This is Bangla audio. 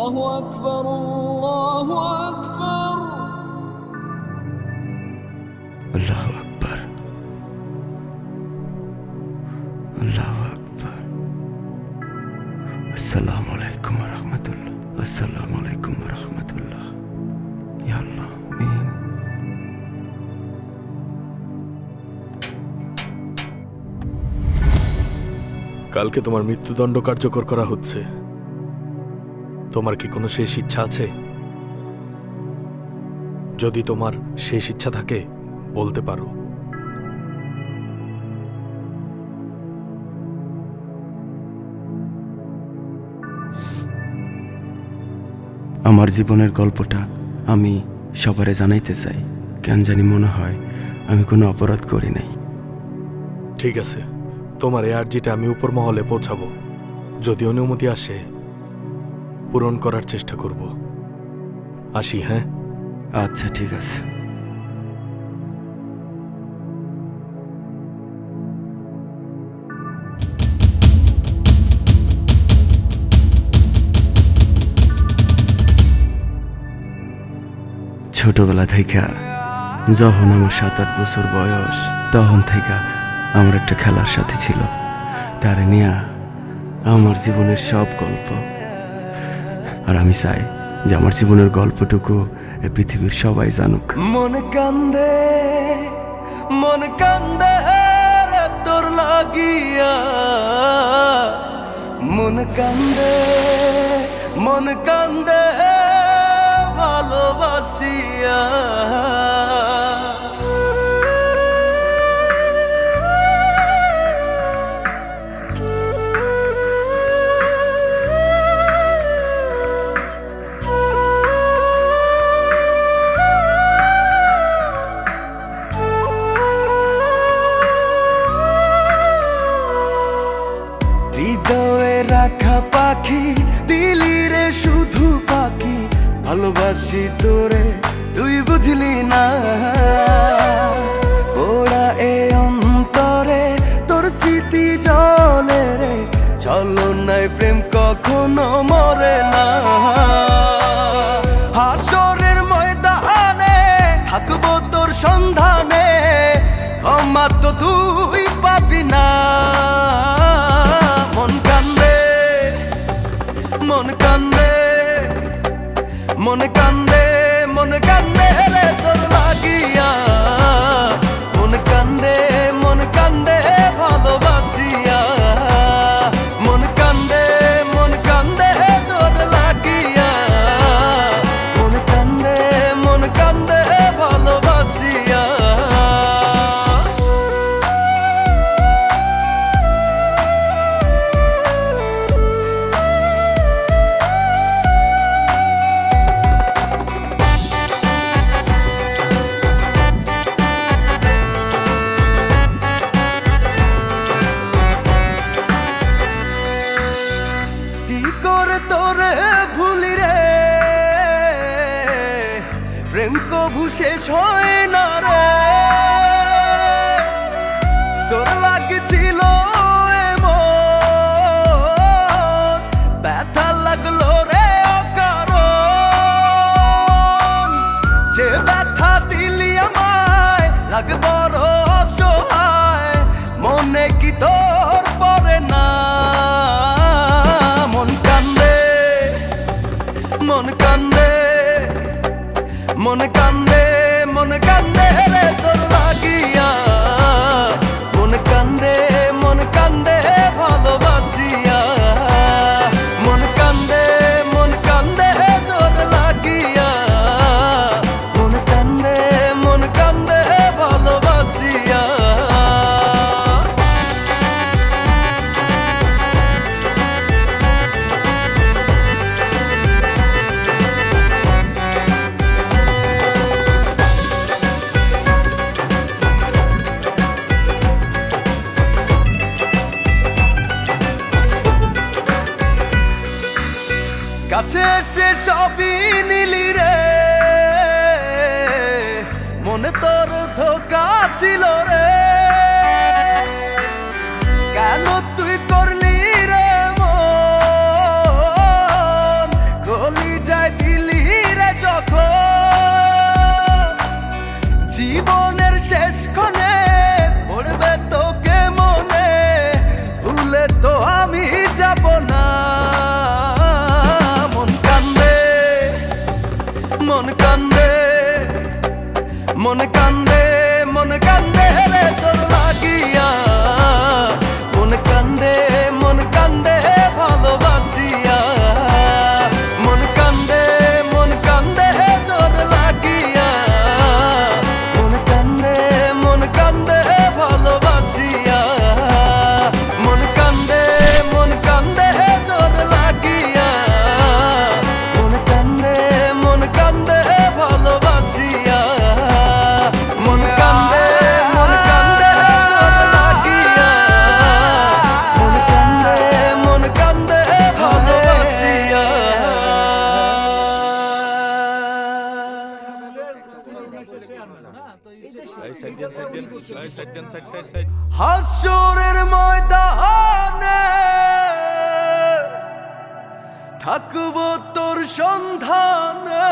أكبر الله أكبر الله أكبر الله أكبر السلام عليكم ورحمة الله السلام عليكم ورحمة الله يا الله آمين কালকে তোমার মৃত্যুদণ্ড কার্যকর করা হচ্ছে। তোমার কি কোনো শেষ ইচ্ছা আছে? যদি তোমার শেষ ইচ্ছা থাকে বলতে পারো। আমার জীবনের গল্পটা আমি সবারে জানাইতে চাই। কেন জানি মনে হয় আমি কোনো অপরাধ করি নাই। ঠিক আছে, তোমার এই আর্জিটা আমি উপর মহলে পৌঁছাবো। যদি অনুমতি আসে পূরণ করার চেষ্টা করব। আসি, হ্যাঁ? আচ্ছা ঠিক আছে। ছোটবেলা থেকে যখন আমার 7-8 বছর বয়স, তখন থেকে আমার একটা খেলার সাথী ছিল। তারে নিয়ে আমার জীবনের সব গল্প। আর আমি চাই যে আমার জীবনের গল্পটুকু এই পৃথিবীর সবাই জানুক। মন কান্দে রে তোর লাগিয়া, মন কান্দে ভালোবাসিয়া। হৃদয়ে রাখা পাখি, দিলি রে শুধু পাখি। ভালোবাসি তোরে তুই বুঝলি না, ওরা এ অন্তরে তোর স্মৃতি জলে রে। ছলনায় প্রেম কখনো মরে না। হাসরের ময়দানে থাকবো তোর সন্ধানে, ক্ষমা তো তুই পাবি না। মন কান্দে রে তোর লাগিয়া। মন কান্দে ভালোবাসিয়া। মন কান্দে তোর লাগিয়া। মন কান্দে ভালোবাসিয়া। তোরে ভুলি রে, প্রেম কভু শেষ হয় না রে। তোর লাগছিল এমন, ব্যথা লাগলো রে অকারণ। যে ব্যথা দিলি আমায় লাগে বড় অসহায়, মনে কি তোর পড়ে না? মন কান্দে রে তোর লাগিয়া। মন কান্দে ভালোবাসিয়া। মন কান্দে তোর লাগিয়া। মন কান্দে ভালোবাসিয়া। কাছে এসে সবই নিলি রে, মনে তোর ধোকা ছিল রে। কেন তুই করলি রে মন, গলি জীবনের শেষ ক্ষণে পড়বে তোকে মনে, ভুলে তো আমি যাব না। মন কান্দে, মন কান্দে, মন কান্দে, মন কান্দে রে তোর লাগিয়া। মন কান্দে, মন কান্দে ভালোবাসিয়া। মন কান্দে, মন কান্দে তোর লাগিয়া। মন কান্দে, মন কান্দে ভালোবাসিয়া। মন কান্দে, মন কান্দে তোর লাগিয়া। মন কান্দে, মন কান্দে ভালোবাসিয়া। মন কান্দে, মন কান্দে তোর লাগিয়া। মন কান্দে, মন কান্দে ভালোবাসিয়া। হাসরের ময়দানে থাকবো তোর সন্ধানে।